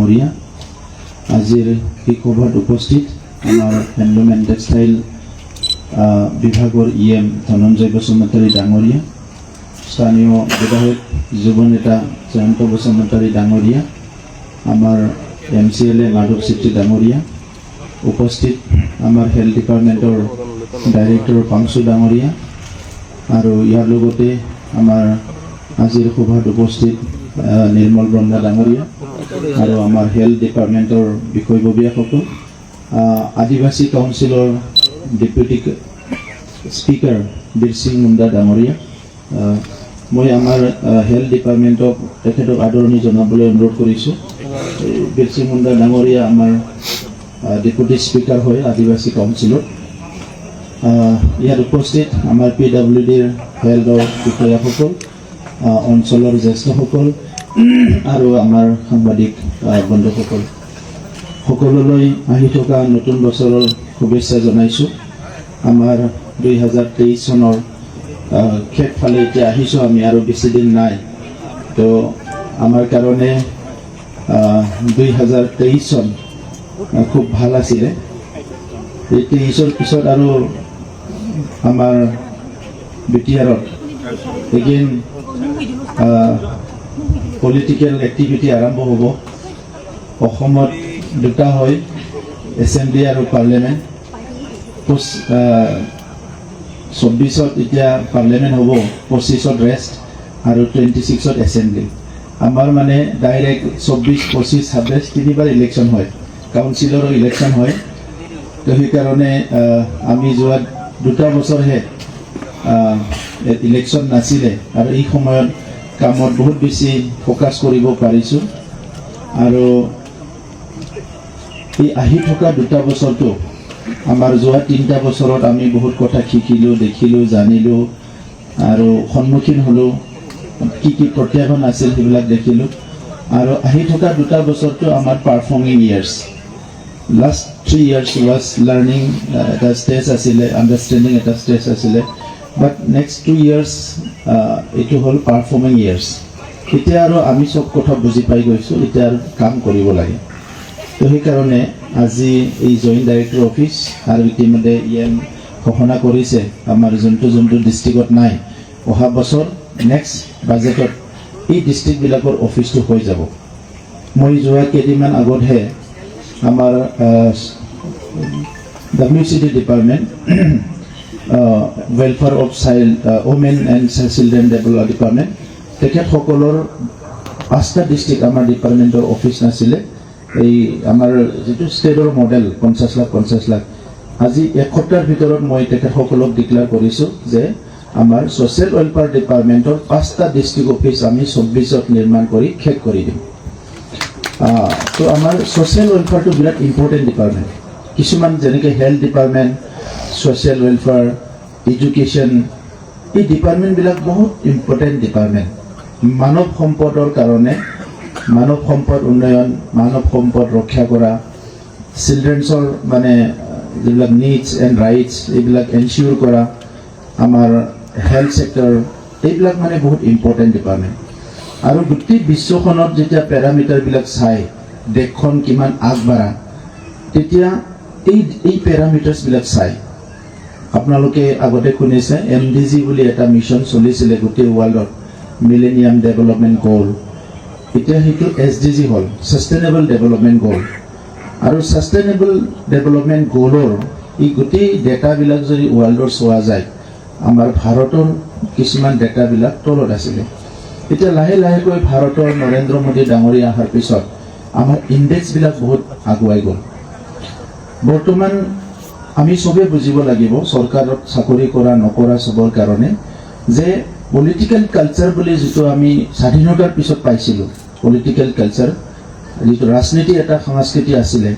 ডাঙৰীয়া আজিৰ এই সভাত উপস্থিত আমাৰ হ্যান্ডলুম এণ্ড টেক্সটাইল বিভাগৰ ইএম ধনঞ্জয় বসুমতাৰী ডাঙৰীয়া স্থানীয় বিধায়ক যুৱ নেতা জয়ন্ত বসুমতাৰী ডাঙৰীয়া আমাৰ MCLA মাধৱ চিত্ৰী ডাঙৰীয়া উপস্থিত আমাৰ হেলথ ডিপাৰ্টমেণ্টৰ ডাইৰেক্টৰ পাংচু ডাঙৰীয়া আৰু ইয়াৰ লগতে আমাৰ আজিৰ সভাত উপস্থিত নিৰ্মল ব্ৰহ্ম ডাঙৰীয়া আৰু আমাৰ হেলথ ডিপাৰ্টমেণ্টৰ বিষয়ববীয়াসকল আদিবাসী কাউন্সিলৰ ডেপুটি স্পিকাৰ বীৰ সিং মুণ্ডা ডাঙৰীয়া মই আমাৰ হেলথ ডিপাৰ্টমেণ্টক তেখেতক আদৰণি জনাবলৈ অনুৰোধ কৰিছোঁ বীৰ সিং মুণ্ডা ডাঙৰীয়া আমাৰ ডেপুটি স্পিকাৰ হয় আদিবাসী কাউন্সিলৰ ইয়াত উপস্থিত আমাৰ PWDৰ হেলথৰ বিষয়াসকল অঞ্চলৰ জ্যেষ্ঠসকল আৰু আমাৰ সাংবাদিক বন্ধুসকল সকলোলৈ আহি থকা নতুন বছৰৰ শুভেচ্ছা জনাইছোঁ আমাৰ 2023 চনৰ শেষ ফালে এতিয়া আহিছোঁ আমি আৰু বেছি দিন নাই তো আমাৰ কাৰণে 2023 চন খুব ভাল আছিলে এই 23ৰ পিছত আৰু আমাৰ BTRত এগেইন পলিটিক্যাল এক্টিভিটি আৰম্ভ হ'ব অসমত দুটা হয় এছেম্বলি আৰু পাৰ্লিয়ামেণ্ট 24ত এতিয়া পাৰ্লিয়ামেণ্ট হ'ব 25ত ৰেষ্ট আৰু 26ত এছেম্বলি আমাৰ মানে ডাইৰেক্ট 24 25 26 তিনিবাৰ ইলেকশ্যন হয় কাউন্সিলৰো ইলেকশ্যন হয় তো সেইকাৰণে আমি যোৱা দুটা বছৰহে ইলেকশ্যন নাছিলে আৰু এই সময়ত কামত বহুত বেছি ফোকাছ কৰিব পাৰিছোঁ আৰু এই আহি থকা দুটা বছৰটো আমাৰ যোৱা 3টা বছৰত আমি বহুত কথা শিকিলোঁ দেখিলোঁ জানিলোঁ আৰু সন্মুখীন হ'লোঁ কি কি প্ৰত্যাহ্বান আছিল সেইবিলাক দেখিলোঁ আৰু আহি থকা দুটা বছৰটো আমাৰ performing years last 3 years was learning এটা ষ্টেজ আছিলে আণ্ডাৰষ্টেণ্ডিং এটা ষ্টেজ আছিলে বাট নেক্সট 2 years এইটো হ'ল পাৰফৰ্মিং ইয়াৰ্ছ এতিয়া আৰু আমি চব কথা বুজি পাই গৈছোঁ এতিয়া আৰু কাম কৰিব লাগে তো সেইকাৰণে আজি এই জইণ্ট ডাইৰেক্টৰ অফিচ আৰু ইতিমধ্যে EM ঘোষণা কৰিছে আমাৰ যোনটো ডিষ্ট্ৰিক্টত নাই অহা বছৰ নেক্সট বাজেটত এই ডিষ্ট্ৰিক্টবিলাকৰ অফিচটো হৈ যাব মই যোৱা কেইদিনমান আগতহে আমাৰ WCD department welfare of child women and children development department তেখেতসকলৰ 5টা ডিষ্ট্ৰিক্ট আমাৰ ডিপাৰ্টমেণ্টৰ অফিচ নাছিলে এই আমাৰ যিটো ষ্টেটৰ মডেল 50 লাখ আজি এসপ্তাহৰ ভিতৰত মই তেখেতসকলক ডিক্লেয়াৰ কৰিছোঁ যে আমাৰ ছ'চিয়েল ৱেলফেয়াৰ ডিপাৰ্টমেণ্টৰ 5টা ডিষ্ট্ৰিক্ট অফিচ আমি 24ত নিৰ্মাণ কৰি শেষ কৰি দিম তো আমাৰ ছ'চিয়েল ৱেলফেয়াৰটো বিৰাট ইম্পৰ্টেণ্ট ডিপাৰ্টমেণ্ট কিছুমান যেনেকৈ health department social welfare education এই ডিপাৰ্টমেণ্টবিলাক বহুত ইম্পৰ্টেণ্ট ডিপাৰ্টমেণ্ট মানৱ সম্পদৰ কাৰণে মানৱ সম্পদ উন্নয়ন মানৱ সম্পদ ৰক্ষা কৰা চিলড্ৰেনছৰ মানে যিবিলাক নিডছ এণ্ড ৰাইটছ এইবিলাক এনচিয়ৰ কৰা আমাৰ হেল্থ ছেক্টৰ এইবিলাক মানে বহুত ইম্পৰ্টেণ্ট ডিপাৰ্টমেণ্ট আৰু গোটেই বিশ্বখনত যেতিয়া পেৰামিটাৰবিলাক চাই দেশখন কিমান আগবাঢ়া তেতিয়া এই পেৰামিটাৰ্ছবিলাক চাই আপোনালোকে আগতে শুনিছে MDG বুলি এটা মিছন চলিছিলে গোটেই ৱৰ্ল্ডত মিলেনিয়াম ডেভেলপমেণ্ট গ'ল এতিয়া সেইটো SDG হ'ল ছাষ্টেইনেবল ডেভেলপমেণ্ট গ'ল আৰু ছাষ্টেইনেবল ডেভেলপমেণ্ট গ'লৰ এই গোটেই ডেটাবিলাক যদি ৱৰ্ল্ডৰ চোৱা যায় আমাৰ ভাৰতৰ কিছুমান ডেটাবিলাক তলত আছিলে এতিয়া লাহে লাহেকৈ ভাৰতৰ নৰেন্দ্ৰ মোদী ডাঙৰীয়া অহাৰ পিছত আমাৰ ইণ্ডেক্সবিলাক বহুত আগুৱাই গ'ল বৰ্তমান আমি চবে বুজিব লাগিব চৰকাৰত চাকৰি কৰা নকৰা চবৰ কাৰণে যে পলিটিক্যাল কালচাৰ বুলি যিটো আমি স্বাধীনতাৰ পিছত পাইছিলোঁ পলিটিক্যাল কালচাৰ যিটো ৰাজনীতি এটা সংস্কৃতি আছিলে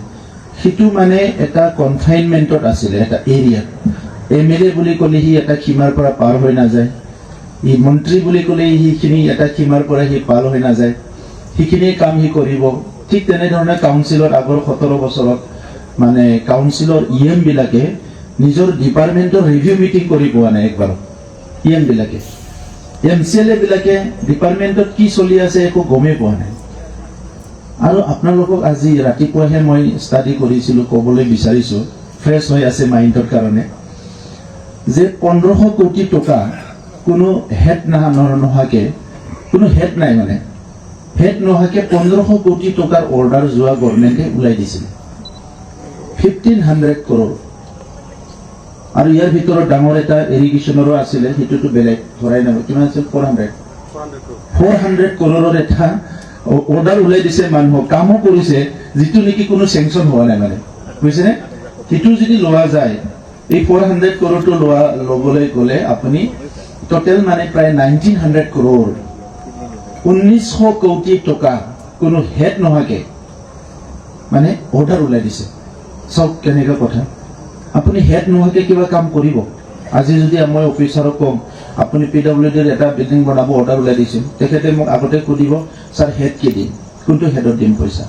সেইটো মানে এটা কনফাইনমেণ্টত আছিলে এটা এৰিয়াত MLA বুলি ক'লে সি এটা সীমাৰ পৰা পাৰ হৈ নাযায় ই মন্ত্ৰী বুলি ক'লে সেইখিনি এটা সীমাৰ পৰা সি পাৰ হৈ নাযায় সেইখিনি কাম সি কৰিব ঠিক তেনেধৰণে কাউন্সিলত আগৰ 17 বছৰত মানে কাউন্সিলৰ EM বিলাকে নিজৰ ডিপাৰ্টমেণ্টৰ ৰিভিউ মিটিং কৰি পোৱা নাই একবাৰ EM বিলাকে MCLA বিলাকে ডিপাৰ্টমেণ্টত কি চলি আছে একো গমেই পোৱা নাই আৰু আপোনালোকক আজি ৰাতিপুৱাহে মই ষ্টাডি কৰিছিলোঁ, ক'বলৈ বিচাৰিছোঁ, ফ্ৰেছ হৈ আছে মাইণ্ডৰ কাৰণে, যে 1500 কোটি টকা কোনো হেড নোহোৱাকে, কোনো হেড নাই মানে, হেড নোহোৱাকে 1500 কোটি টকাৰ অৰ্ডাৰ যোৱা গভৰ্ণমেণ্টে ওলাই দিছিল, 1500 কৰোৰ। আৰু ইয়াৰ ভিতৰত ডাঙৰ এটা ইৰিগেশ্যনৰো আছিলে, সেইটোতো বেলেগ ধৰাই নাপাব, কিমান আছিল 400 কৰোৰৰ এটা অৰ্ডাৰ ওলাই দিছে মানুহক, কামো কৰিছে, যিটো নেকি কোনো চেংচন হোৱা নাই মানে, বুজিছেনে? সেইটো যদি লোৱা যায়, এই 400 কৰোৰটো ল'বলৈ গ'লে আপুনি টোটেল মানে প্ৰায় 1900 কৰোৰ, 1900 কোটি টকা কোনো হেড নোহোৱাকে মানে অৰ্ডাৰ ওলাই দিছে। চাওক কেনেকুৱা কথা, আপুনি হেড নোহোৱাকে কিবা কাম কৰিব। আজি যদি মই অফিচাৰক কম আপুনি PWDৰ এটা বিল্ডিং বনাব, অৰ্ডাৰ ওলাই দিছে, তেখেতে মোক আগতে সুধিব, ছাৰ হেড কি দিম, কোনটো হেডত দিম পইচা।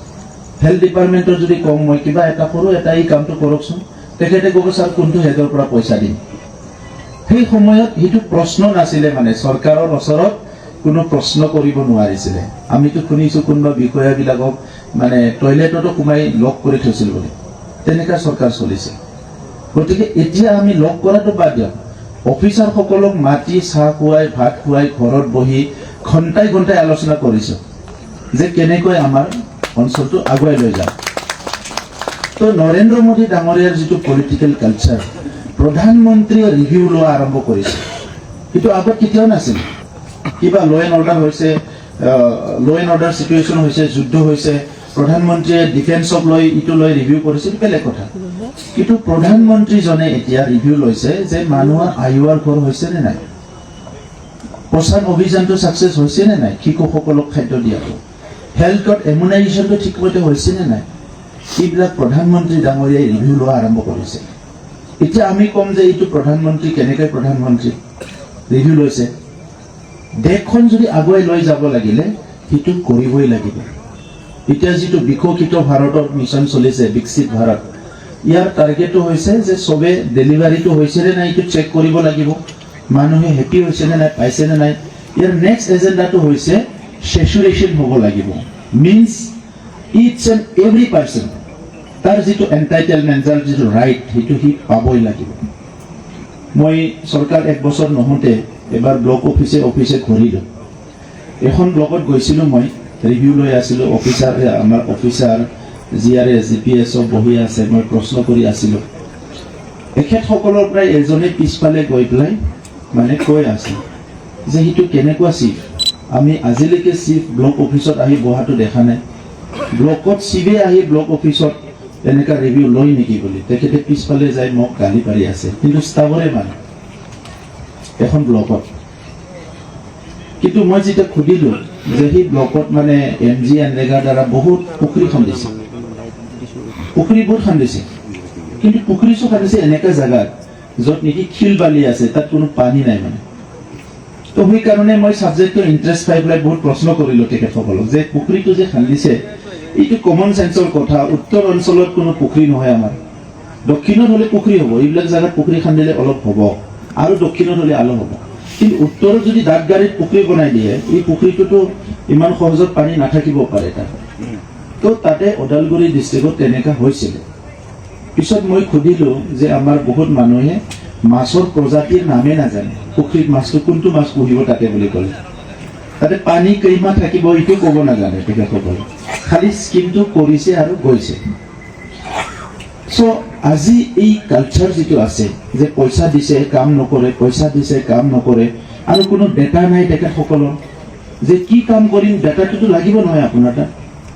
হেল্থ ডিপাৰ্টমেণ্টৰ যদি কম মই কিবা এটা সৰু এটা এই কামটো কৰকচোন, তেখেতে ক'ব ছাৰ কোনটো হেডৰ পৰা পইচা দিম। সেই সময়ত সেইটো প্ৰশ্ন নাছিলে, মানে চৰকাৰৰ ওচৰত কোনো প্ৰশ্ন কৰিব নোৱাৰিছিলে। আমিতো শুনিছোঁ কোনোবা বিষয়াবিলাকক মানে টয়লেটতো সোমাই লক কৰি থৈছিল বুলি, তেনেকুৱা চৰকাৰ চলিছে। গতিকে এতিয়া আমি লগ কৰাটো বাদ দিয়ক, অফিচাৰসকলক মাতি চাহ খুৱাই, ভাত খুৱাই, ঘৰত বহি ঘণ্টাই ঘণ্টাই আলোচনা কৰিছোঁ যে কেনেকৈ আমাৰ অঞ্চলটো আগুৱাই লৈ যাম। তো নৰেন্দ্ৰ মোদী ডাঙৰীয়াৰ যিটো পলিটিকেল কালচাৰ, প্ৰধানমন্ত্ৰীয়ে ৰিভিউ লোৱা আৰম্ভ কৰিছে, সেইটো আগত কেতিয়াও নাছিল। কিবা ল এণ্ড অৰ্ডাৰ হৈছে, ল এণ্ড অৰ্ডাৰ চিটুৱেশ্যন হৈছে, যুদ্ধ হৈছে, প্ৰধানমন্ত্ৰীয়ে ডিফেন্সক লৈ ইটো লৈ ৰিভিউ কৰিছিল, বেলেগ কথা। কিন্তু প্ৰধানমন্ত্ৰীজনে এতিয়া ৰিভিউ লৈছে যে মানুহৰ আয়ুৱাৰ ঘৰ হৈছে নে নাই, প্ৰচাৰ অভিযানটো ছাকচেছ হৈছে নে নাই, শিশুসকলক খাদ্য দিয়াটো, হেল্থত ইমিউনাইজেশ্যনটো ঠিকমতে হৈছে নে নাই, এইবিলাক প্ৰধানমন্ত্ৰী ডাঙৰীয়াই ৰিভিউ লোৱা আৰম্ভ কৰিছে। এতিয়া আমি ক'ম যে এইটো প্ৰধানমন্ত্ৰী কেনেকৈ প্ৰধানমন্ত্ৰী ৰিভিউ লৈছে। দেশখন যদি আগুৱাই লৈ যাব লাগিলে সেইটো কৰিবই লাগিব। এতিয়া যিটো বিকশিত ভাৰতৰ মিছন চলিছে, বিকশিত ভাৰত, ইয়াৰ টাৰ্গেটটো হৈছে যে চবে ডেলিভাৰীটো হৈছে নে নাই এইটো চেক কৰিব লাগিব, মানুহে হেপী হৈছে নে নাই, পাইছে নে নাই। ইয়াৰ নেক্সট এজেণ্ডাটো হৈছে সেচুৰেশ্যন হ'ব লাগিব, means it's and every person তাৰ যিটো এণ্টাইটেলমেণ্ট, যাৰ যিটো ৰাইট, সেইটো সি পাবই লাগিব। মই চৰকাৰ 1 বছৰ নহওঁতে এবাৰ ব্লক অফিচে ঘূৰিলোঁ, এখন ব্লকত গৈছিলোঁ, মই ৰিভিউ লৈ আছিলোঁ, আমাৰ অফিচাৰ GRS GPS বহি আছে, মই প্ৰশ্ন কৰি আছিলোঁ। এখেতসকলৰ প্ৰায় এজনে পিছফালে গৈ পেলাই মানে কৈ আছে যে সেইটো কেনেকুৱা চিফ, আমি আজিলৈকে চিফ ব্লক অফিচত আহি বহাটো দেখা নাই, ব্লকত চিফে আহি ব্লক অফিচত এনেকুৱা ৰিভিউ লয় নেকি বুলি। তেখেতে পিছফালে যাই মোক গালি পাৰি আছে, কিন্তু ষ্টাফৰে মানে এখন ব্লকত। কিন্তু মই যেতিয়া সুধিলোঁ যে সেই ব্লকত মানে MG এনৰেগাৰ দ্বাৰা বহুত পুখুৰী খান্দিছে, পুখুৰীবোৰ খান্দিছে, কিন্তু পুখুৰী খান্দিছে এনেকুৱা জেগাত য'ত নেকি শিল বালি আছে, তাত কোনো পানী নাই মানে। তো সেইকাৰণে মই ছাবজেক্টটো ইণ্টাৰেষ্ট পাই পেলাই বহুত প্ৰশ্ন কৰিলোঁ তেখেতসকলক যে পুখুৰীটো যে খান্দিছে এইটো কমন চেন্সৰ কথা, উত্তৰ অঞ্চলত কোনো পুখুৰী নহয়, আমাৰ দক্ষিণত হ'লে পুখুৰী হ'ব, এইবিলাক জেগাত পুখুৰী খান্দিলে অলপ হ'ব, আৰু দক্ষিণত হ'লে অলপ হ'ব। কিন্তু উত্তৰত যদি দাঁতগাড়ীত পুখুৰী বনাই দিয়ে, এই পুখুৰীটোতো ইমান সহজত পানী নাথাকিব পাৰে তাত। তো তাতে ওদালগুৰি ডিষ্ট্ৰিক্টত তেনেকুৱা হৈছিলে। পিছত মই সুধিলোঁ যে আমাৰ বহুত মানুহে মাছৰ প্ৰজাতিৰ নামে নাজানে, পুখুৰীত মাছটো কোনটো মাছ পুহিব তাতে বুলি ক'লে, তাতে পানী কেইমাহ থাকিব এইটো ক'ব নাজানে তেখেতসকলে, খালি স্কিমটো কৰিছে আৰু গৈছে। চ' আজি এই কালচাৰ যিটো আছে যে পইচা দিছে কাম নকৰে, পইচা দিছে কাম নকৰে, আৰু কোনো ডেটা নাই তেখেতসকলৰ যে কি কাম কৰিম, ডেটাটোতো লাগিব নহয় আপোনাৰ তাত।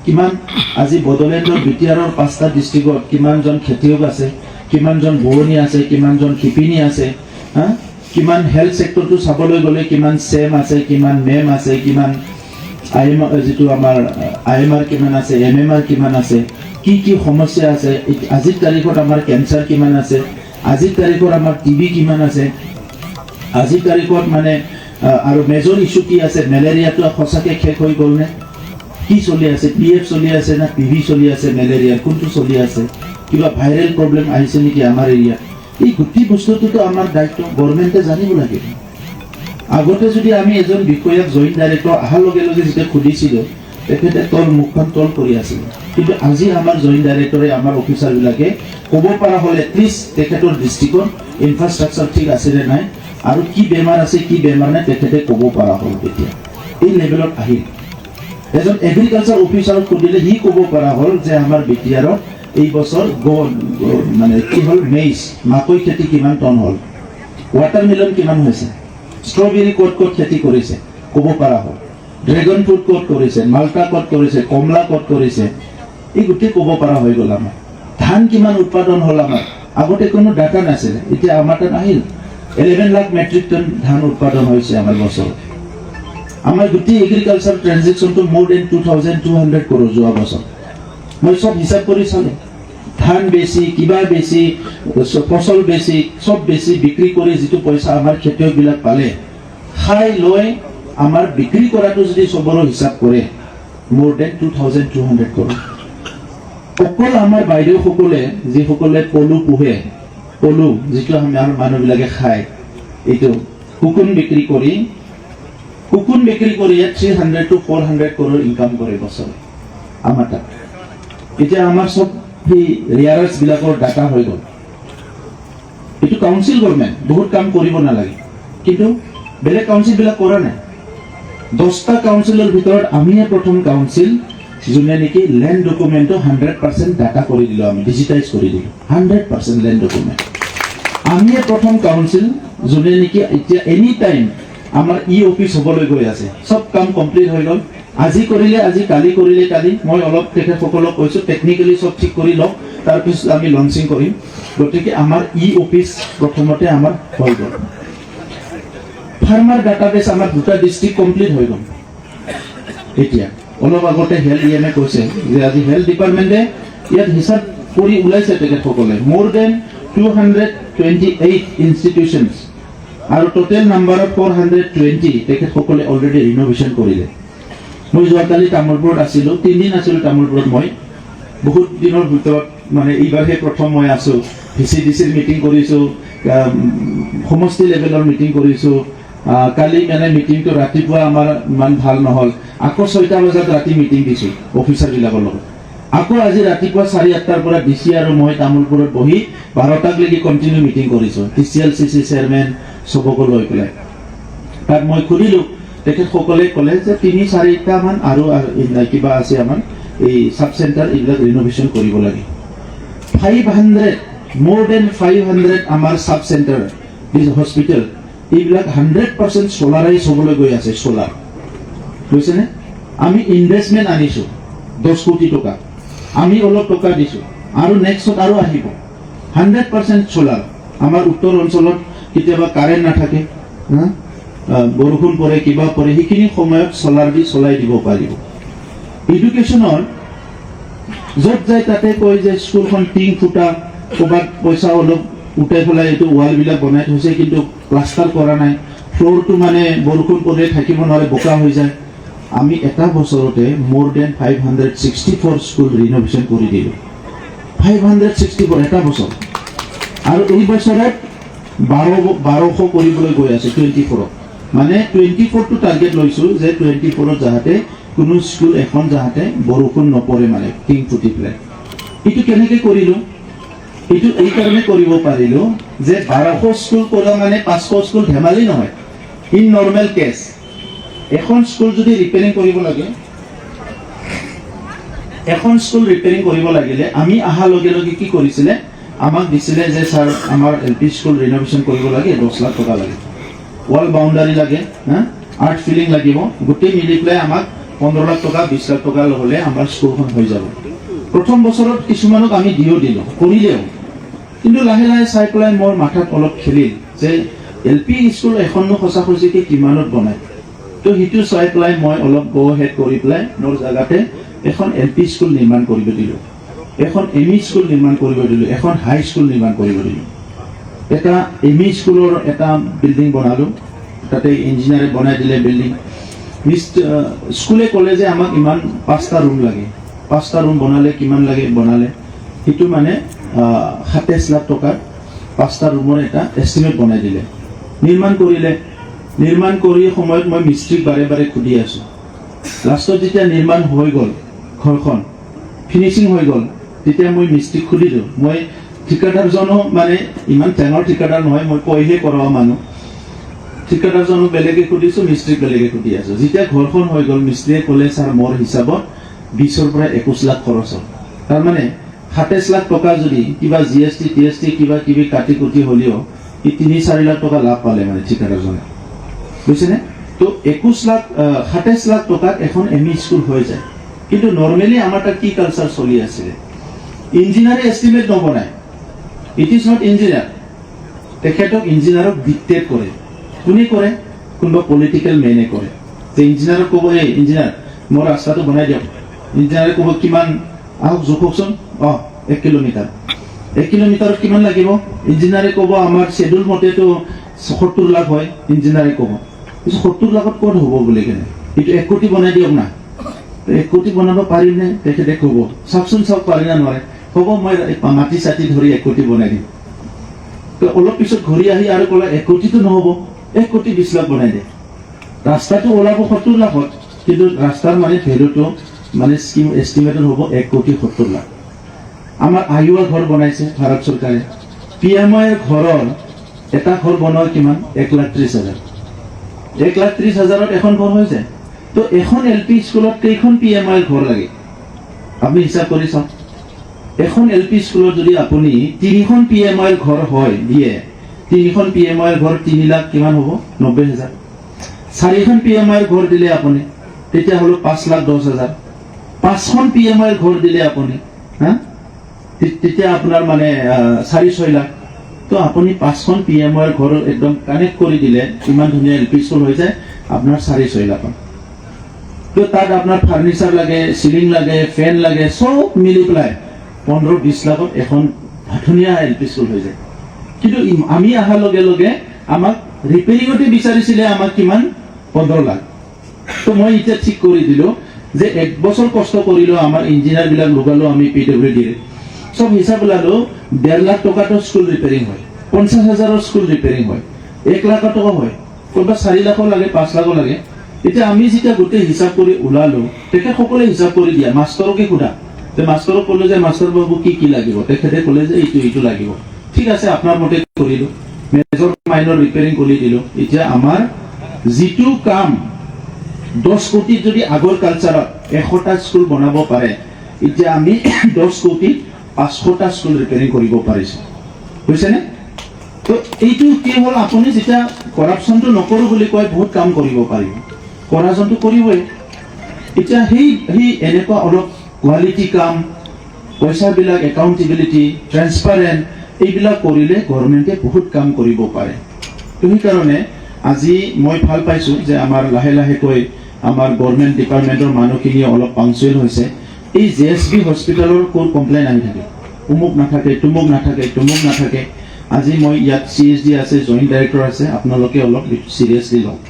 কিমান আজি বড়োলেণ্ডৰ BTRৰ 5টা ডিষ্ট্ৰিক্টত কিমানজন খেতিয়ক আছে, কিমানজন বোৱনী আছে, কিমানজন শিপিনী আছে, কিমান হেল্থ ছেক্টৰটো চাবলৈ গ'লে কিমান SEM আছে, কিমান MEM আছে, কিমান যিটো আমাৰ IMR কিমান আছে, MMR কিমান আছে, কি কি সমস্যা আছে, আজিৰ তাৰিখত আমাৰ কেঞ্চাৰ কিমান আছে, আজিৰ তাৰিখত আমাৰ TB কিমান আছে, আজিৰ তাৰিখত মানে আৰু মেজৰ ইছ্যু কি আছে, মেলেৰিয়াটো সঁচাকৈ শেষ হৈ গ'ল নে, কি চলি আছে, PF চলি আছে না PV চলি আছে, মেলেৰিয়াৰ কোনটো চলি আছে, কিবা ভাইৰেল প্ৰব্লেম আহিছে নেকি আমাৰ এৰিয়াত, এই গোটেই বস্তুটোতো আমাৰ দায়িত্ব, গভৰ্ণমেণ্টে জানিব লাগিব। আগতে যদি আমি এজন বিষয়াক জইণ্ট ডাইৰেক্টৰ অহাৰ লগে লগে যেতিয়া সুধিছিলোঁ, তেখেতে মুখখন তল কৰি আছিল কিন্তু আজি আমাৰ জইণ্ট ডাইৰেক্টৰে আমাৰ অফিচাৰবিলাকে ক'ব পৰা হ'ল এটলিষ্ট তেখেতৰ ডিষ্ট্ৰিক্টত ইনফ্ৰাষ্ট্ৰাকচাৰ ঠিক আছে নে নাই আৰু কি বেমাৰ আছে কি বেমাৰ নাই তেখেতে ক'ব পৰা হ'ল তেতিয়া এই লেভেলত আহিল এজন এগ্ৰিকালচাৰ অফিচাৰক সুধিলে সি ক'ব পৰা হ'ল যে আমাৰ BTRত এই বছৰ মানে কি হ'ল মেইজ মাকৈ খেতি কিমান টন হ'ল ৱাটাৰমেলন কিমান হৈছে ষ্ট্ৰবেৰী ক'ত খেতি কৰিছে ক'ব পৰা হ'ল ড্ৰেগন ফ্ৰুট ক'ত কৰিছে মাল্টা ক'ত কৰিছে কমলা ক'ত কৰিছে এই গোটেই ক'ব পৰা হৈ গ'ল আমাৰ ধান কিমান উৎপাদন হ'ল আমাৰ আগতে কোনো ডাটা নাছিলে এতিয়া আমাৰ তাত আহিল 11 লাখ মেট্ৰিক টন ধান উৎপাদন হৈছে আমাৰ বছৰত আমাৰ গোটেই এগ্ৰিকালচাৰ ট্ৰানজেকশ্যনটো মোৰ দেন 2200 কৰোঁ যোৱা বছৰ মই সব হিচাপ কৰি চালোঁ ধান বেছি কিবা বেছি ফচল বেছি সব বেছি বিক্ৰী কৰি যিটো পইচা আমাৰ খেতিয়কবিলাক পালে খাই লৈ আমাৰ বিক্ৰী কৰাটো যদি সবৰো হিচাপ কৰে মোৰ দেন 2200 কৰোঁ অকল আমাৰ বাইদেউসকলে যিসকলে পলু পোহে পলু যিটো আমাৰ মানুহবিলাকে খায় এইটো শুকুন বিক্ৰী কৰি 300 to 400 crore ইনকাম কৰে বছৰে আমাৰ তাত এতিয়া আমাৰ সব সেই ৰিয়াৰ্ছ বিলাকৰ ডাটা হৈ গ'ল এইটো কাউন্সিল গভৰ্ণমেণ্ট বহুত কাম কৰিব নালাগে কিন্তু বেলেগ কাউন্সিল বিলাক কৰা নাই 10টা কাউন্সিলৰ ভিতৰত আমিয়ে প্ৰথম কাউন্সিল যোনে নেকি লেণ্ড ডকুমেণ্টটো 100% ডাটা কৰি দিলোঁ আমি ডিজিটাইজ কৰি দিলোঁ 100% লেণ্ড ডকুমেণ্ট আমিয়ে প্ৰথম কাউন্সিল যোনে নেকি এতিয়া এনি টাইম আমাৰ অফিচ হ'বলৈ গৈ আছে সব কাম কমপ্লিট হৈ গ'ল আজি কৰিলে আজি কালি কৰিলে কালি মই অলপ তেখেতসকলক কৈছোঁ টেকনিকেলি সব ঠিক কৰি লওক তাৰপিছত আমি লঞ্চিং কৰিম গতিকে আমাৰ অফিচ প্ৰথমতে আমাৰ হৈ গ'ল ফাৰ্মাৰ ডাটাবেছ আমাৰ দুটা ডিষ্ট্ৰিক্ট কমপ্লিট হৈ গ'ল এতিয়া অলপ আগতে হেল্থ EMA কৈছে যে আজি হেল্থ ডিপাৰ্টমেণ্টে ইয়াত হিচাপ কৰি ওলাইছে তেখেতসকলে মোৰ দেন 228 ইনষ্টিটিউশ্যনছ আৰু টোটেল নাম্বাৰ অফ 420 তেখেতসকলে অলৰেডি ৰিনোভেশ্যন কৰিলে মই যোৱাকালি তামোলপুৰত আছিলোঁ 3 দিন আছিলোঁ তামোলপুৰত মই বহুত দিনৰ ভিতৰত মানে এইবাৰহে প্ৰথম মই আছোঁ VCDCৰ মিটিং কৰিছোঁ সমষ্টি লেভেলৰ মিটিং কৰিছোঁ কালি মানে মিটিংটো ৰাতিপুৱা আমাৰ ইমান ভাল নহ'ল আকৌ 6টা বজাত ৰাতি মিটিং দিছোঁ অফিচাৰবিলাকৰ লগত আকৌ আজি ৰাতিপুৱা 4:08টাৰ পৰা DC আৰু মই তামোলপুৰত বহি 12টালৈকে কণ্টিনিউ মিটিং কৰিছোঁ TCL CC চেয়াৰমেন সবকো লৈ পেলাই তাত মই সুধিলোঁ তেখেতসকলে ক'লে যে 3-4টা মান আৰু কিবা আছে আমাৰ এই সাব চেণ্টাৰ এইবিলাক ৰিনোভেশ্যন কৰিব লাগে 500 more than 500 আমাৰ সাব চেণ্টাৰ দিছ হস্পিটেল এইবিলাক 100% সোলাৰাইজ হ'বলৈ গৈ আছে সোলাৰ বুজিছেনে আমি ইনভেষ্টমেণ্ট আনিছোঁ 10 কোটি টকা আমি অলপ টকা দিছোঁ আৰু নেক্সট আৰু আহিব 100% সোলাৰ আমাৰ উত্তৰ অঞ্চলত কেতিয়াবা কাৰেণ্ট নাথাকে বৰষুণ পৰে কিবা পৰে সেইখিনি সময়ত সোলাৰ দি চলাই দিব পাৰিব এডুকেশ্যনৰ য'ত যায় তাতে কয় যে স্কুলখন টিং ফুটা ক'ৰবাত পইচা অলপ উঠাই পেলাই এইটো ৱালবিলাক বনাই থৈছে কিন্তু প্লাষ্টাৰ কৰা নাই ফ্ল'ৰটো মানে বৰষুণ পৰে থাকিব নোৱাৰে বোকা হৈ যায় আমি এটা বছৰতে মোৰ দেন 564 স্কুল ৰিনোভেশ্যন কৰি দিলোঁ 564 এটা বছৰ আৰু এই বছৰত 1200 কৰিবলৈ গৈ আছে 24ত মানে 24টো টাৰ্গেট লৈছোঁ যে 24ত যাতে কোনো স্কুল এখন যাতে বৰষুণ নপৰে মানে টিং ফুটি পেলাই এইটো কেনেকৈ কৰিলোঁ এইটো এই কাৰণে কৰিব পাৰিলোঁ যে 1200 স্কুল কৰা মানে 500 স্কুল ধেমালি নহয় ইন নৰ্মেল কেছ এখন স্কুল যদি ৰিপেয়াৰিং কৰিব লাগে এখন স্কুল ৰিপেয়াৰিং কৰিব লাগিলে আমি অহাৰ লগে লগে কি কৰিছিলে আমাক দিছিলে যে স্যাৰ আমাৰ LP স্কুল ৰিনোভেশ্যন কৰিব লাগে 10 লাখ টকা লাগে ৱাল বাউণ্ডাৰী লাগে আৰ্ট ফিলিং লাগিব গোটেই মিলি পেলাই আমাক 15 লাখ টকা 20 লাখ টকা হ'লে আমাৰ স্কুলখন হৈ যাব প্ৰথম বছৰত কিছুমানক আমি দিলোঁ কৰিলেও কিন্তু লাহে লাহে চাই পেলাই মোৰ মাথাত অলপ খেলিল যে LP স্কুল এখনো সঁচা সঁচিকে কিমানত বনায় তো সেইটো চাই পেলাই মই অলপ গো হেড কৰি পেলাই মোৰ জাগাতে এখন LP স্কুল নিৰ্মাণ কৰিব দিলোঁ এখন ME স্কুল নিৰ্মাণ কৰিব দিলোঁ এখন হাই স্কুল নিৰ্মাণ কৰিব দিলোঁ এটা ME স্কুলৰ এটা বিল্ডিং বনালোঁ তাতে ইঞ্জিনিয়াৰে বনাই দিলে বিল্ডিং স্কুলে ক'লে যে আমাক ইমান 5টা ৰুম লাগে 5টা ৰুম বনালে কিমান লাগে বনালে সেইটো মানে 27 লাখ টকাৰ 5টা ৰুমৰ এটা এষ্টিমেট বনাই দিলে নিৰ্মাণ কৰিলে নিৰ্মাণ কৰি সময়ত মই মিস্ত্ৰীক বাৰে বাৰে খুদি আছোঁ লাষ্টত যেতিয়া নিৰ্মাণ হৈ গ'ল ঘৰখন ফিনিচিং হৈ গ'ল তেতিয়া মই মিস্ত্ৰীক সুধিলোঁ মই ঠিকাদাৰজনো মানে ইমান টেঙৰ ঠিকাদাৰ নহয় মই কৈহে কৰোৱা মানুহ ঠিকাদাৰজনক বেলেগে সুধিছোঁ মিস্ত্ৰীক বেলেগে সুধি আছোঁ যেতিয়া ঘৰখন হৈ গ'ল মিস্ত্ৰীয়ে ক'লে ছাৰ মোৰ হিচাপত 20ৰ পৰা 21 লাখ খৰচ হ'ল তাৰমানে 27 লাখ টকা যদি কিবা GST TST কিবা কিবি কাটি কুটি হ'লেও 3-4 লাখ টকা লাভ পালে মানে ঠিকাদাৰজনে বুজিছেনে তো 27 লাখ টকাত এখন ME স্কুল হৈ যায় কিন্তু নৰ্মেলি আমাৰ তাত কি কালচাৰ চলি আছিলে ইঞ্জিনিয়াৰে এষ্টিমেট নবনায় ইট ইজ নট ইঞ্জিনিয়াৰ তেখেতক ইঞ্জিনিয়াৰক ডিক্টেট কৰে কোনে কৰে কোনোবা পলিটিকেল মেনে কৰে যে ইঞ্জিনিয়াৰক ক'ব এই ইঞ্জিনিয়াৰ মোৰ ৰাস্তাটো বনাই দিয়ক ইঞ্জিনিয়াৰে ক'ব কিমান আহক জোখকচোন 1 কিলোমিটাৰ 1 কিলোমিটাৰত কিমান লাগিব ইঞ্জিনিয়াৰে ক'ব আমাৰ শেডিউল মতেতো 70 লাখ হয় ইঞ্জিনিয়াৰে ক'ব 70 লাখত ক'ত হ'ব বুলি কেনে এইটো 1 কোটি বনাই দিয়ক না 1 কোটি বনাব পাৰিম নে তেখেতে ক'ব চাওকচোন চাওক পাৰি না নোৱাৰে হ'ব মই মাটি চাটি ধৰি 1 কোটি বনাই দিম তো অলপ পিছত ঘূৰি আহি আৰু ক'লে 1 কোটিটো নহ'ব 1 কোটি 20 লাখ বনাই দিয়ে ৰাস্তাটো ওলাব 70 লাখত কিন্তু ৰাস্তাৰ মানে ভেলুটো মানে স্কিম এষ্টিমেটেড হ'ব 1 কোটি 70 লাখ আমাৰ আয়ুৱা ঘৰ বনাইছে ভাৰত চৰকাৰে PMIৰ ঘৰৰ এটা ঘৰ বনোৱা কিমান 1,30,000 1,30,000ত এখন ঘৰ হৈ যায় তো এখন LP স্কুলত কেইখন PMIৰ ঘৰ লাগে আপুনি হিচাপ কৰি চাওক এখন LP স্কুলত যদি আপুনি 3খন PMIৰ ঘৰ হয় দিয়ে 3খন PMIৰ ঘৰ 3 লাখ কিমান হ'ব 90,000 4খন PMIৰ ঘৰ দিলে আপুনি তেতিয়া হলো 5,10,000 5খন PMIৰ ঘৰ দিলে আপুনি হা তেতিয়া আপোনাৰ মানে 4-6 লাখ তো আপুনি 5খন PMIৰ ঘৰ একদম কানেক্ট কৰি দিলে ইমান ধুনীয়া LP স্কুল হৈ যায় আপোনাৰ 4-6 লাখ তো তাত আপোনাৰ ফাৰ্নিচাৰ লাগে সিলিং লাগে ফেন লাগে সব মিলি পেলাই 15-20 লাখত এখন ধুনীয়া LP স্কুল হৈ যায় কিন্তু আমি আহাৰ লগে লগে আমাক ৰিপেয়াৰিঙতে বিচাৰিছিলে আমাক কিমান 15 লাখ তো মই এটা ঠিক কৰি দিলো যে 1 বছৰ কষ্ট কৰিলো আমাৰ ইঞ্জিনিয়াৰ বিলাক লগালো আমি PWD ৰে সব হিসাব লালো 1.5 লাখ টকাটো স্কুল ৰিপেয়াৰিং হয় 50,000ৰ স্কুল ৰিপেয়াৰিং হয় 1 লাখ টকা হয় কোনবা 4 লাখ লাগে 5 লাখ লাগে এটা আমি যেতিয়া গোটেই হিসাব কৰি উলালো তেখেত সকলে হিসাব কৰি দিয়া মাষ্টৰকে খুদা তে মাষ্টৰক ক'লে যে মাষ্টৰ বাবু কি লাগিব তেখেতে ক'লে যে এইটো লাগিব ঠিক আছে আপোনাৰ মতে কৰিলো মেজৰ মাইনৰ ৰিপেয়াৰিং কৰি দিলো এতিয়া আমাৰ যিটো কাম 10 কোটি যদি আগৰ কালচাৰত 100টা স্কুল বনাব পাৰে এতিয়া আমি 10 কোটি 500টা স্কুল ৰিপেয়াৰিং কৰিব পাৰিছো বুজিছেনে তো এইটো কি হ'ল আপুনি যেতিয়া কৰাপচনটো নকৰো বুলি কয় বহুত কাম কৰিব পাৰিব কৰাপচনটো কৰিবই এতিয়া সেই এনেকুৱা অলপ কোৱালিটি কাম পইচাবিলাক একাউণ্টেবিলিটি ট্ৰান্সপাৰেন্ট এইবিলাক কৰিলে গভৰ্ণমেণ্টে বহুত কাম কৰিব পাৰে তুমি কাৰণে আজি মই ভাল পাইছো যে আমাৰ লাহে লাহে কৈ আমাৰ গভৰ্ণমেণ্ট ডিপাৰ্টমেণ্টৰ মানুহখিনি অলপ পাংচুৱেল হৈছে এই JSB হস্পিটালৰ কোৰ কমপ্লেইন আহি থাকে উমুক নাথাকে তুমুক নাথাকে আজি মই ইয়াত CSD আছে জইণ্ট ডাইৰেক্টৰ আছে আপোনালোকে অলপ সিৰিয়াসলি লওক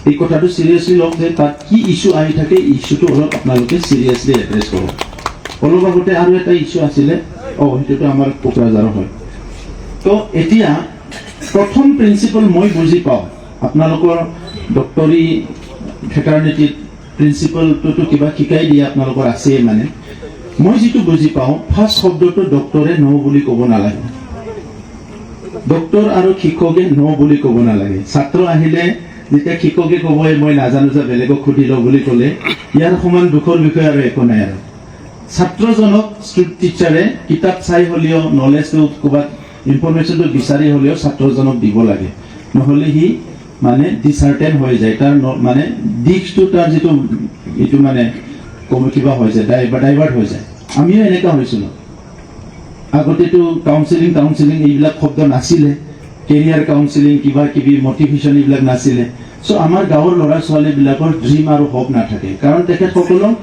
এই কথাটো সিৰিয়াসলি লওক যে তাত কি ইস্যু আহি থাকে ইস্যুটো অলপ আপোনালোকে সিৰিয়াসলি এড্ৰেছ কৰক অলপ আগতে আৰু এটা ইস্যু আছিলে সেইটোতো আমাৰ কোকৰাঝাৰৰ হয় তো এতিয়া প্ৰথম প্ৰিন্সিপল মই বুজি পাওঁ আপোনালোকৰ ডক্টৰী ফেটাৰনিটি প্ৰিন্সিপলটো কিবা শিকাই দিয়ে আপোনালোকৰ আছে মানে মই যেটো বুজি পাওঁ ফাৰ্স্ট শব্দটো ডক্টৰে নো বুলি ক'ব নালাগে ডক্টৰ আৰু শিক্ষকে নো বুলি ক'ব নালাগে ছাত্ৰ আহিলে যেতিয়া শিক্ষকে ক'ব মই নাজানো যে বেলেগক খুদি লও বুলি ক'লে ইয়াৰ সমান দুখৰ বিষয় আৰু একো নাই আৰু ছাত্ৰজনক টিচাৰে কিতাপ চাই হলিও নলেজটো ক'বাত ইনফৰমেশনটো বিচাৰি হলিও ছাত্ৰজনক দিব লাগে নহলে হি মানে ডিসাৰ্টেন হৈ যায় তাৰ মানে দিকটো তাৰ যেটো এটো মানে কিবা হৈ যায় ডাইভাৰ্ট হৈ যায় আমিও এনেকা হৈছিল আগতেটো কাউন্সেলিং এইবিলাক শব্দ নাছিলে কেৰিয়াৰ কাউন্সেলিং কিবা কিবি মোটিভেশন এইবিলাক নাছিলে সো আমাৰ গাঁৱৰ ল'ৰা ছোৱালী বিলাকৰ ড্ৰিম আৰু হোপ নাথাকে কাৰণ তেখেত সকলক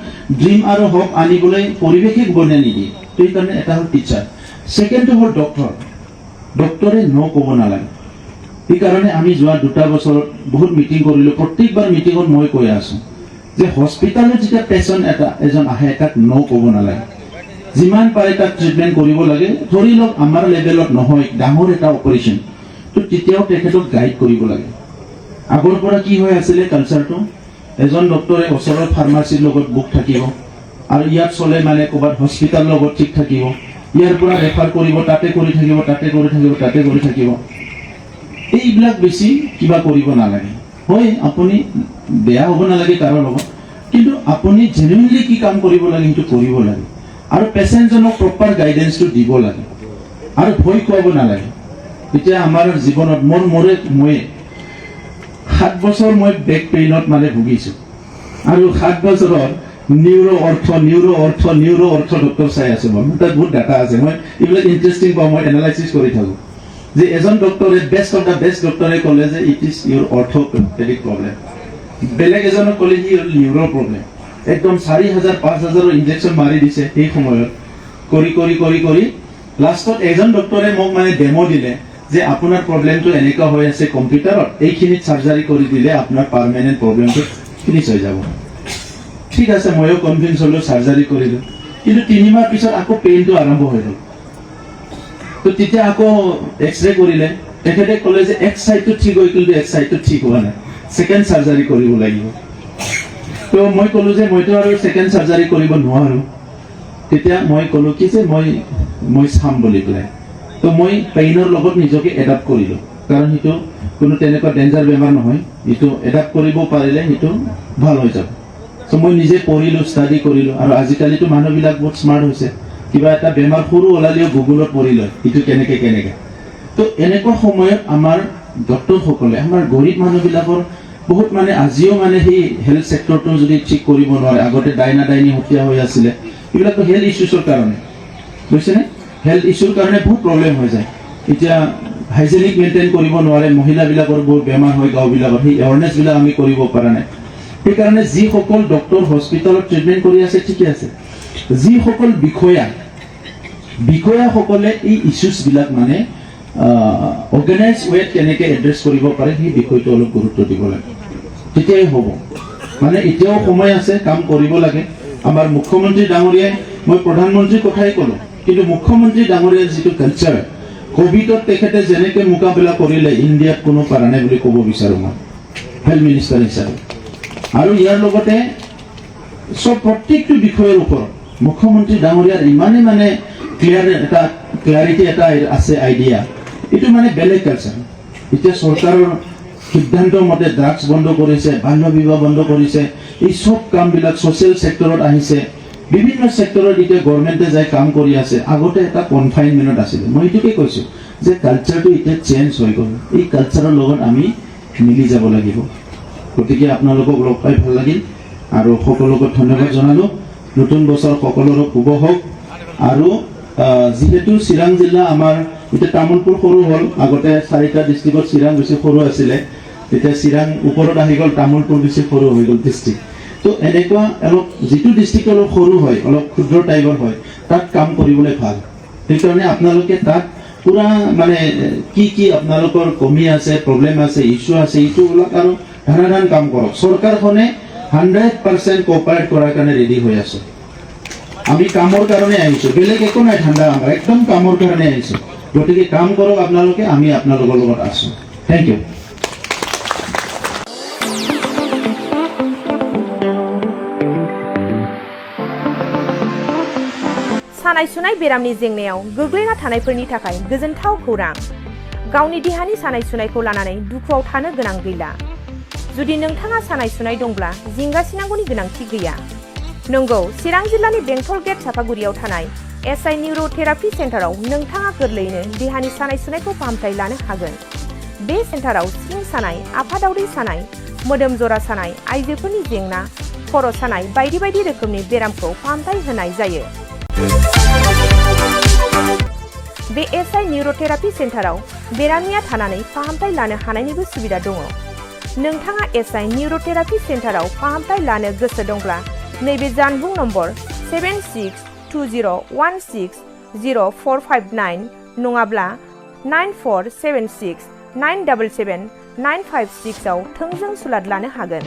ড্ৰিম আৰু হোপ আনিবলৈ পৰিৱেশে বনাই নিদিয়ে এই কাৰণে এটা হ'ল টিচাৰ সেকেন্ড হ'ল ডক্টৰে নো ক'ব নালাগে এই কাৰণে আমি যোৱা 2টা বছৰ বহুত মিটিং কৰিলো প্ৰত্যেকবাৰ মিটিংত মই কৈ আছো যে হস্পিটালত যেতিয়া পেশেন্ট এজন আহে তাক নো ক'ব নালাগে যিমান পাৰে তাক ট্ৰিটমেন্ট কৰিব লাগে ধৰি লওক আমাৰ লেভেলত নহয় ডাঙৰ এটা অপাৰেশন তো তেতিয়াও তেখেতক গাইড কৰিব লাগে আগৰ পৰা কি হৈ আছিল কালচাৰটো এজন ডক্টৰে ওচৰৰ ফাৰ্মাচীৰ লগত বুক থাকিব আৰু ইয়াত চলে মানে ক'ৰবাত হস্পিটাল লগত ঠিক থাকিব ইয়াৰ পৰা ৰেফাৰ কৰিব তাতে কৰি থাকিব তাতে কৰি থাকিব তাতে কৰি থাকিব এইবিলাক বেছি কিবা কৰিব নালাগে হয় আপুনি বেয়া হ'ব নালাগে কাৰো লগত কিন্তু আপুনি জেনুইনলি কি কাম কৰিব লাগে সেইটো কৰিব লাগে আৰু পেচেণ্টজনক প্ৰপাৰ গাইডেন্সটো দিব লাগে আৰু ভয় খুৱাব নালাগে এতিয়া আমাৰ জীৱনত মই 7 বছৰ মই বেক পেইনত মানে ভুগিছো আৰু 7 বছৰৰ নিউৰো অৰ্থ ডক্টৰ চাই আছো মই তাত বহুত ডাটা আছে মই এইবিলাক ইণ্টাৰেষ্টিং পাওঁ মই এনালাইচিছ কৰি থাকোঁ যে এজন ডক্টৰে বেষ্ট অফ দ্য বেষ্ট ডক্টৰে ক'লে যে it is Euro orthopaedic problem বেলেগ এজনক ক'লে যে ইউৰ নিউৰো প্ৰব্লেম একদম 4,000-5,000 ইনজেকশ্যন মাৰি দিছে এই সময়ত কৰি লাষ্টত এজন ডক্টৰে মোক মানে ডেমো দিলে যে আপোনাৰ প্ৰব্লেমটো এনেকুৱা হৈ আছে কম্পিউটাৰত এইখিনিত চাৰ্জাৰী কৰি দিলে আপোনাৰ পাৰ্মানেণ্ট প্ৰব্লেমটো ফিনিছ হৈ যাব ঠিক আছে ময়ো কনভিন্স হ'লো চাৰ্জাৰী কৰিলোঁ কিন্তু 3 মাহ পিছত আকৌ পেইনটো আৰম্ভ হৈ গ'ল তো তেতিয়া আকৌ এক্সৰে কৰিলে তেখেতে ক'লে যে এক সাইডটো ঠিক হৈ কিন্তু এক সাইডটো ঠিক হোৱা নাই সেকেন্ড সাৰ্জাৰী কৰিব লাগিব তো মই ক'লো যে মইতো আৰু সেকেন্ড সাৰ্জাৰী কৰিব নোৱাৰো তেতিয়া মই ক'লো কি যে মই চাম বুলি পেলাই তো মই পেইনৰ লগত নিজকে এডাপ্ট কৰিলোঁ কাৰণ সেইটো কোনো তেনেকুৱা ডেঞ্জাৰ বেমাৰ নহয় এইটো এডাপ্ট কৰিব পাৰিলে সেইটো ভাল হৈ যাব সো মই নিজে পঢ়িলোঁ ষ্টাডি কৰিলোঁ আৰু আজিকালিতো মানুহবিলাক বহুত স্মাৰ্ট হৈছে কিবা এটা বেমাৰ সৰু ওলালেও গুগলত পঢ়ি লয় এইটো কেনেকে তো এনেকুৱা সময়ত আমাৰ ডক্টৰসকলে আমাৰ গৰীব মানুহবিলাকৰ বহুত মানে আজিও মানে সেই হেল্থ সেক্টৰটো যদি ঠিক কৰিব নোৱাৰে আগতে ডাইনি হত্যা হৈ আছিলে এইবিলাকতো হেল্থ ইছ্যুছৰ কাৰণে বুজিছেনে হেল্থ ইছ্যুৰ কাৰণে বহুত প্ৰব্লেম হৈ যায় এতিয়া হাইজেনিক মেইনটেইন কৰিব নোৱাৰে মহিলাবিলাকৰ বহুত বেমাৰ হয় গাঁওবিলাকত সেই এৱাৰনেছবিলাক আমি কৰিব পৰা নাই সেইকাৰণে যিসকল ডক্টৰ হস্পিটেলত ট্ৰিটমেণ্ট কৰি আছে ঠিকে আছে যিসকল বিষয়াসকলে এই ইছ্যুছবিলাক মানে অৰ্গেনাইজ ৱেত কেনেকৈ এড্ৰেছ কৰিব পাৰে সেই বিষয়টো অলপ গুৰুত্ব দিব লাগে তেতিয়াই হ'ব মানে এতিয়াও সময় আছে কাম কৰিব লাগে আমাৰ মুখ্যমন্ত্ৰী ডাঙৰীয়াই মই প্ৰধানমন্ত্ৰীৰ কথাই ক'লোঁ কিন্তু মুখ্যমন্ত্ৰী ডাঙৰীয়াৰ যিটো কালচাৰ কোভিডত তেখেতে যেনেকৈ মোকাবিলা কৰিলে ইণ্ডিয়াত কোনো পৰা নাই বুলি ক'ব বিচাৰোঁ মই হেল্থ মিনিষ্টাৰ হিচাপে আৰু ইয়াৰ লগতে সব প্ৰত্যেকটো বিষয়ৰ ওপৰত মুখ্যমন্ত্ৰী ডাঙৰীয়াৰ ইমানে মানে ক্লিয়াৰিটি এটা আছে আইডিয়া এইটো মানে বেলেগ কালচাৰ এতিয়া চৰকাৰৰ সিদ্ধান্ত মতে ড্ৰাগছ বন্ধ কৰিছে বাল্য বিবাহ বন্ধ কৰিছে এই সব কামবিলাক ছ'চিয়েল সেক্টৰত আহিছে বিভিন্ন সেক্টৰত এতিয়া গভৰ্ণমেণ্টে যাই কাম কৰি আছে আগতে এটা কনফাইনমেণ্টত আছিলে মই এইটোকে কৈছোঁ যে কালচাৰটো এতিয়া চেঞ্জ হৈ গ'ল এই কালচাৰৰ লগত আমি মিলি যাব লাগিব গতিকে আপোনালোকক লগ পাই ভাল লাগিল আৰু সকলোকে ধন্যবাদ জনালোঁ নতুন বছৰ সকলোৰে শুভ হওক আৰু যেহেতু চিৰাং জিলা আমাৰ এতিয়া তামোলপুৰ সৰু হ'ল আগতে 4টা ডিষ্ট্ৰিক্টত চিৰাং বেছি সৰু আছিলে এতিয়া চিৰাং ওপৰত আহি গ'ল তামোলপুৰ বেছি সৰু হৈ গ'ল ডিষ্ট্ৰিক্ট তো এনেকুৱা অলপ যিটো ডিষ্ট্ৰিক্ট অলপ সৰু হয় অলপ ক্ষুদ্ৰ টাইপৰ হয় তাত কাম কৰিবলৈ ভাল সেইকাৰণে আপোনালোকে তাত পুৰা মানে কি আপোনালোকৰ কমি আছে প্ৰব্লেম আছে ইছ্যু আছে এইটোবিলাক আৰু ধান কাম কৰক চৰকাৰখনে 100% কোঅপাৰেট কৰাৰ কাৰণে ৰেডি হৈ আছে আমি কামৰ কাৰণে আহিছোঁ বেলেগ একো নাই ঠাণ্ডা আমাৰ একদম কামৰ কাৰণে আহিছোঁ গতিকে কাম কৰক আপোনালোকে আমি আপোনালোকৰ লগত আছোঁ থেংক ইউ सानाय सुनाय बेरामनि जेंनायाव गोग्लैना थानायफोरनि थाखाय गोजोनथाव खौरां गावनि देहानि सानाय सुनायखौ लानानै दुखुआव थानो गोनां गैला जुदि नोंथाङा सानाय सुनाय दंब्ला जिंगासिनांगौनि गोनांथि गैया नंगौ चिरां जिल्लानि बेंटल गेट सापागुरियाव थानाय एसआइ निउर'थेरापि सेन्टाराव नोंथाङा गोरलैयैनो देहानि सानाय सुनायखौ फाहामथाय लानो हागोन बे सेन्टाराव सिं सानाय आफादावदै सानाय मोदोम जरा सानाय आइजोफोरनि जेंना खर' सानाय बायदि बायदि रोखोमनि बेरामखौ फाहामथाय होनाय जायो बे एसआइ निउर'थेरापि सेन्टाराव बेरामिया थानानै फाहामथाय लानो हानायनिबो सुबिदा दङ नोंथाङा एसआइ निउर'थेरापि सेन्टाराव फाहामथाय लानो गोसो दंब्ला नैबे जानबुं नम्बर 7620160459 नङाब्ला 9476977956 आव थोंजों सुलाद लानो हागोन